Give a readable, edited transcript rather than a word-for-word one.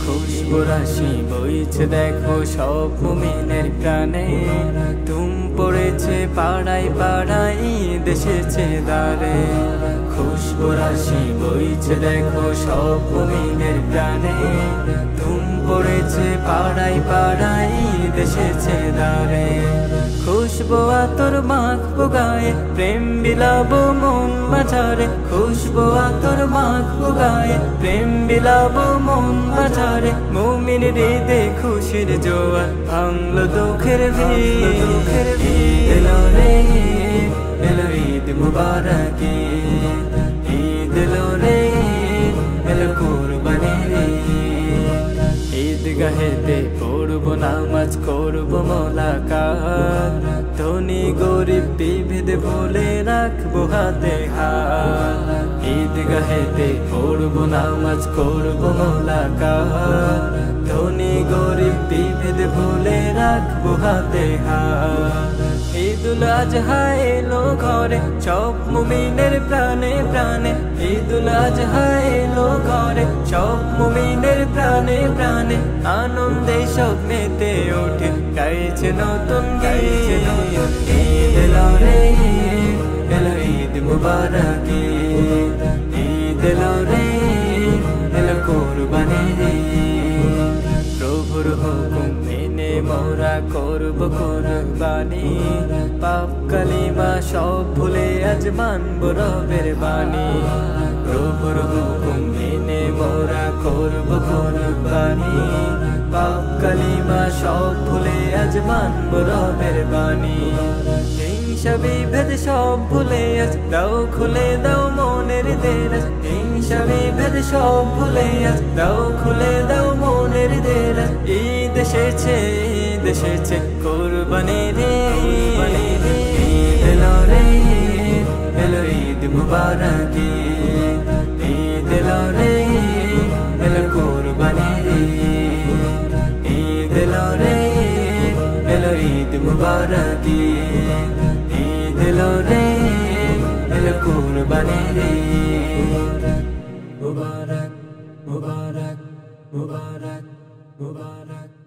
খুশবু রাশি বইছে দেখো সব মুমিনের প্রাণে, তুম পড়েছে পাড়ায় পাড়ায়, ঈদ এসেছে দ্বারে। খুশবু রাশি বইছে দেখো সব মুমিনের প্রাণে, তুম পড়েছে পাড়ায় পাড়ায়, ঈদ এসেছে দ্বারে। খুশবু আতর মাখবো গায়ে, প্রেম বিলাবো মন বাজারে। খুশবু আতর মাখবো গায়ে, প্রেম বিলাবো মন বাজারে। মুমিনের ঈদে খুশির জোয়ার, ভাঙলো দুঃখের ভিড়। এলো রে এলো ঈদ মুবারক, ঈদ এলো রে এলো কুরবানির ঈদ। ঈদগাহেতে পড়ব নামাজ, করব মোলাকাত, ধনী গরিব বিভেদ ভুলে রাখবো হাতে হাত। ঈদগাহেতে পড়ব নামাজ, করব মোলাকাত, ধনী গরিব বিভেদ ভুলে রাখবো হাতে হাত। ঈদুল আজহা এলো ঘরে সব মুমিনের প্রাণে প্রাণে, ঈদুল আজহা এলো ঘরে সব মুমিনের প্রাণে প্রাণে। আনন্দে সব মেতে ওঠে, গাইছে নতুন গীত। ঈদ এলো রে এলো ঈদ মুবারক, ঈদ এলো রে এলো কুরবানির ঈদ। প্রভুর হুকুম মেনে মোরা করব কুরবানি, পাপ কালিমা সব ভুলে আজ মানব রবের বাণী। প্রভুর হুকুম মেনে মোরা করব কুরবানি, পাপ কালিমা সব ভুলে আজ মানব রবের বাণী। হিংসা বিভেদ সব ভুলে আজ দাও খুলে দাও মনের দেরাজ, হিংসা বিভেদ সব ভুলে আজ দাও খুলে দাও মনের দেরাজ। ঈদ এসেছে ঈদ এসেছে কুরবানির ঈদ। ঈদ এলো রে এলো ঈদ মুবারক, ঈদ এলো রে এলো কুরবানির ঈদ। ঈদ এলো রে এলো ঈদ মুবারক, ঈদ এলো রে এলো কুরবানির ঈদ। মুবারক মুবারক মুবারক মুবারক।